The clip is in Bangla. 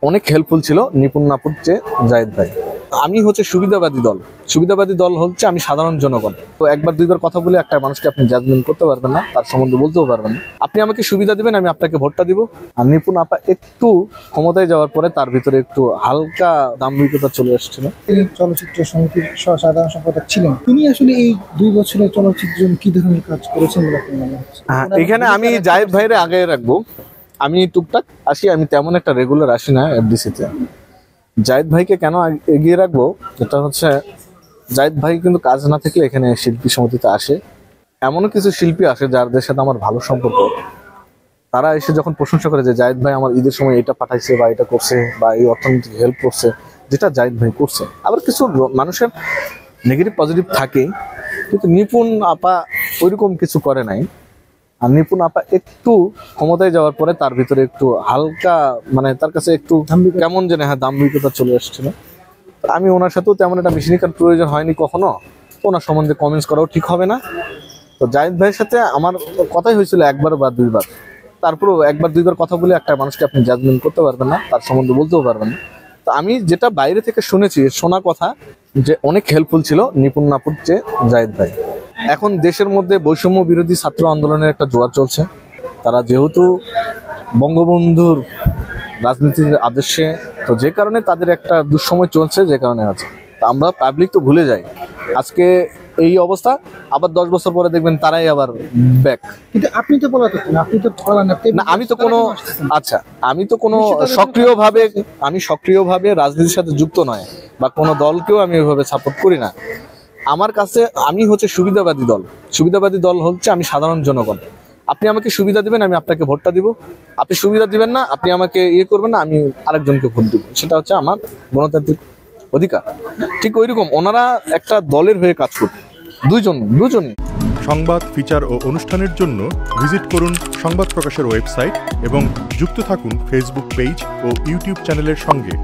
অনেক হেল্পফুল ছিল নিপুণ নাপুর চেয়ে জায়েদ ভাই। আমি হচ্ছে সুবিধাবাদী দল। সুবিধাবাদী দল হচ্ছে আমি সাধারণ জনগণ। তো একবার দুইবার কথা বলে একটা মানুষকে আপনি জাজমেন্ট করতে পারবেন না, তার সম্বন্ধে বলতেও পারবেন না। আপনি আমাকে সুবিধা দিবেন, আমি আপনাকে ভোটটা দিব। আর নিপুণ আপা একটু ক্ষমতায় যাওয়ার পরে তার ভিতরে একটু হালকা দাম্ভিকতা চলে আসছিল। তিনি চলচ্চিত্র সমিতির সাধারণ সম্পাদক ছিলেন। তিনি আসলে এই 2 বছরের চলচ্চিত্র কি ধরনের কাজ করেছেন বলে আপনার মনে হচ্ছে? এখানে আমি জায়েদ ভাইরে আগে রাখবো। আমি টুকটাক আসি, আমি তেমন একটা রেগুলার আসি না এফডিসিতে। জায়েদ ভাইকে কেন এগিয়ে রাখবো, যেটা হচ্ছে জায়েদ ভাই কিন্তু কাজ না থাকলে এখানে শিল্পী সমিতিতে আসে। এমনও কিছু শিল্পী আসে যাদের সাথে আমার ভালো সম্পর্ক, তারা এসে যখন প্রশংসা করে যে জায়েদ ভাই আমার ঈদের সময় এটা পাঠাইছে বা এটা করছে বা এই অর্থনৈতিক হেল্প করছে, যেটা জায়েদ ভাই করছে। আবার কিছু মানুষের নেগেটিভ পজিটিভ থাকে, কিন্তু নিপুণ আপা ওইরকম কিছু করে নাই। আর নিপুণ আপা একটু ক্ষমতায় যাওয়ার পরে তার ভিতরে একটু হালকা তার কাছে একটু কেমন যেন দাম্ভিকতা চলে আসছিল। আমি ওনার সাথেও তেমন একটা মিশনিকার প্রয়োজন হয়নি কখনো, ওনার সম্বন্ধে কমেন্টস করাও ঠিক হবে না। তো জায়েদ ভাইয়ের সাথে আমার কথাই হয়েছিল একবার বা দুইবার, তারপরেও একবার দুইবার কথা বলে একটা মানুষকে আপনি জাজমেন্ট করতে পারবেন না, তার সম্বন্ধে বলতেও পারবেন না। তো আমি যেটা বাইরে থেকে শুনেছি, শোনা কথা যে অনেক হেল্পফুল ছিল নিপুণ নাপুর চেয়ে জায়েদ ভাই। এখন দেশের মধ্যে বৈষম্য বিরোধী ছাত্র আন্দোলনের একটা জোয়ার চলছে। তারা যেহেতু বঙ্গবন্ধুর রাজনীতির আদর্শে, তো যে কারণে তাদের একটা দুঃসময় চলছে, যে কারণে আছে। তা আমরা পাবলিক তো ভুলে যাই। আজকে এই অবস্থা, আবার 10 বছর পরে দেখবেন তারাই আবার ব্যাক। কিন্তু আপনি তো বলা আপনি তো না, আমি তো কোনো সক্রিয়ভাবে রাজনীতির সাথে যুক্ত নয়, বা কোনো দলকেও আমি ওইভাবে সাপোর্ট করি না। আমার কাছে আমি হচ্ছে সুবিধাবাদী দল। সুবিধাবাদী দল হচ্ছে আমি সাধারণ জনগণ। আপনি আমাকে সুবিধা দিবেন, আমি আপনাকে ভোটটা দিব। আপনি সুবিধা দিবেন না, আপনি আমাকে করবেন না, আমি আরেকজনকে ভোট দিব। সেটা হচ্ছে আমার গণতান্ত্রিক অধিকার। ঠিক ওইরকম ওনারা একটা দলের হয়ে কাজ করবে, দুজনই। সংবাদ, ফিচার ও অনুষ্ঠানের জন্য ভিজিট করুন সংবাদ প্রকাশের ওয়েবসাইট এবং যুক্ত থাকুন ফেসবুক পেজ ও ইউটিউব চ্যানেলের সঙ্গে।